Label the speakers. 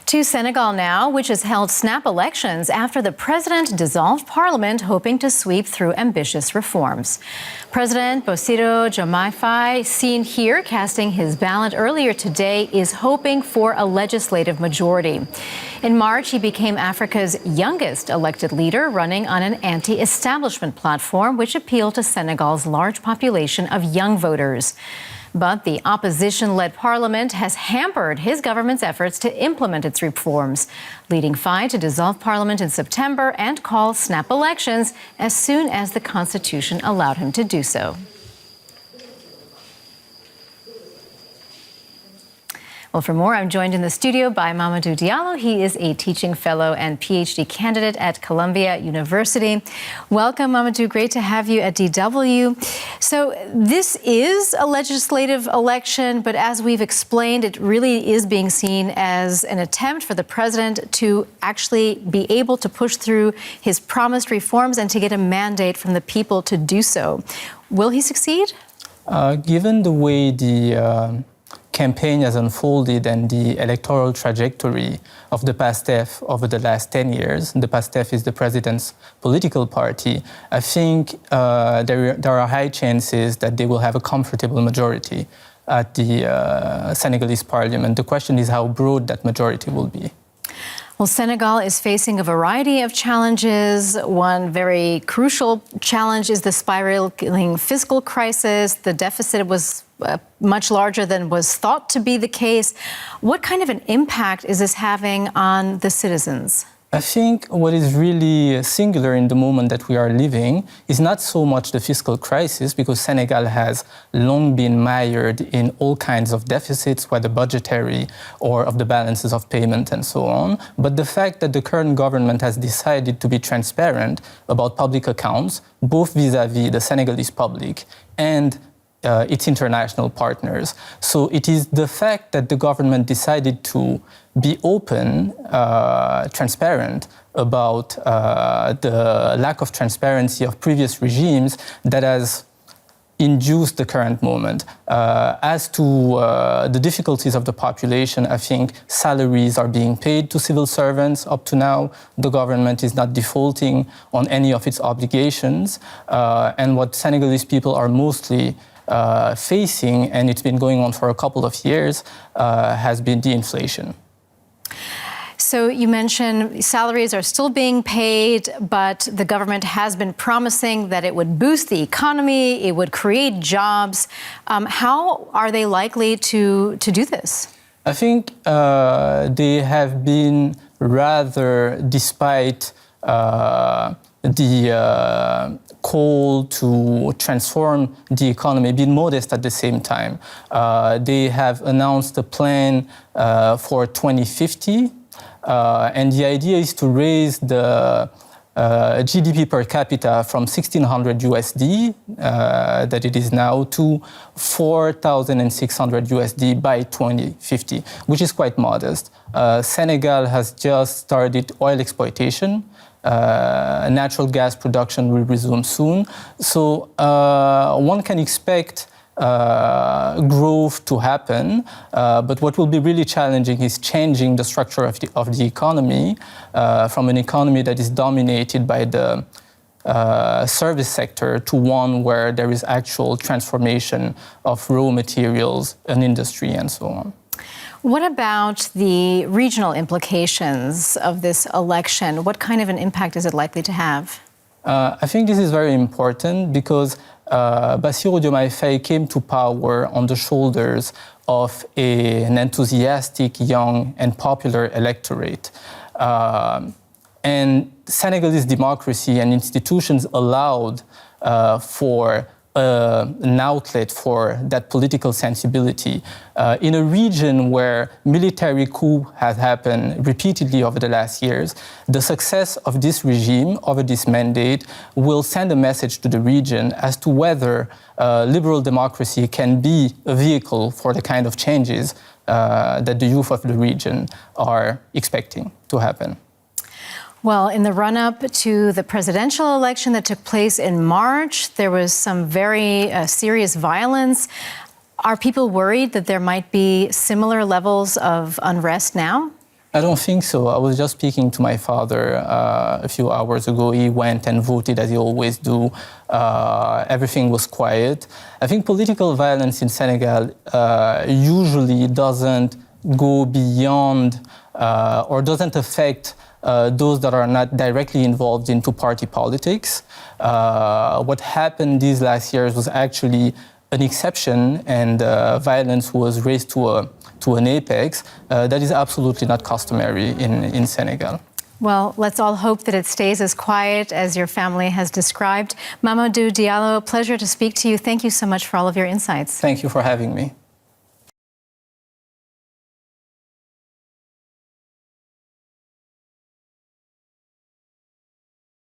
Speaker 1: To Senegal now, which has held snap elections after the president dissolved parliament, hoping to sweep through ambitious reforms. President Bassirou Faye, seen here casting his ballot earlier today, is hoping for a legislative majority. In March, he became Africa's youngest elected leader, running on an anti-establishment platform which appealed to Senegal's large population of young voters. But the opposition-led parliament has hampered his government's efforts to implement its reforms, leading Faye to dissolve parliament in September and call snap elections as soon as the constitution allowed him to do so. Well, for more, I'm joined in the studio by Mamadou Diallo. He is a teaching fellow and PhD candidate at Columbia University. Welcome, Mamadou. Great to have you at DW. So this is a legislative election, but as we've explained, it really is being seen as an attempt for the president to actually be able to push through his promised reforms and to get a mandate from the people to do so. Will he succeed?
Speaker 2: Given the way the campaign has unfolded and the electoral trajectory of the PASTEF over the last 10 years, the PASTEF is the president's political party, I think there are high chances that they will have a comfortable majority at the Senegalese parliament. The question is how broad that majority will be.
Speaker 1: Well, Senegal is facing a variety of challenges. One very crucial challenge is the spiraling fiscal crisis. The deficit was much larger than was thought to be the case. What kind of an impact is this having on the citizens?
Speaker 2: I think what is really singular in the moment that we are living is not so much the fiscal crisis, because Senegal has long been mired in all kinds of deficits, whether budgetary or of the balances of payment and so on, but the fact that the current government has decided to be transparent about public accounts, both vis-à-vis the Senegalese public and its international partners. So it is the fact that the government decided to be open, transparent about the lack of transparency of previous regimes that has induced the current moment. As to the difficulties of the population, I think salaries are being paid to civil servants up to now. The government is not defaulting on any of its obligations. And what Senegalese people are mostly facing, and it's been going on for a couple of years, has been the inflation.
Speaker 1: So you mentioned salaries are still being paid, but the government has been promising that it would boost the economy, it would create jobs. How are they likely to do this?
Speaker 2: I think they have been rather, despite the call to transform the economy, being modest at the same time. They have announced a plan for 2050, and the idea is to raise the GDP per capita from 1,600 USD that it is now to 4,600 USD by 2050, which is quite modest. Senegal has just started oil exploitation. Natural gas production will resume soon. So one can expect growth to happen, but what will be really challenging is changing the structure of the economy from an economy that is dominated by the service sector to one where there is actual transformation of raw materials and industry and so on.
Speaker 1: What about the regional implications of this election? What kind of an impact is it likely to have?
Speaker 2: I think this is very important because Bassirou Faye came to power on the shoulders of an enthusiastic, young, and popular electorate. And Senegalese democracy and institutions allowed for an outlet for that political sensibility in a region where military coup has happened repeatedly over the last years. The success of this regime over this mandate will send a message to the region as to whether liberal democracy can be a vehicle for the kind of changes that the youth of the region are expecting to happen.
Speaker 1: Well, in the run-up to the presidential election that took place in March, there was some very serious violence. Are people worried that there might be similar levels of unrest now?
Speaker 2: I don't think so. I was just speaking to my father a few hours ago. He went and voted as he always do. Everything was quiet. I think political violence in Senegal usually doesn't go beyond or doesn't affect those that are not directly involved into party politics. What happened these last years was actually an exception, and violence was raised to an apex. That is absolutely not customary in Senegal.
Speaker 1: Well, let's all hope that it stays as quiet as your family has described. Mamadou Diallo, pleasure to speak to you. Thank you so much for all of your insights.
Speaker 2: Thank you for having me.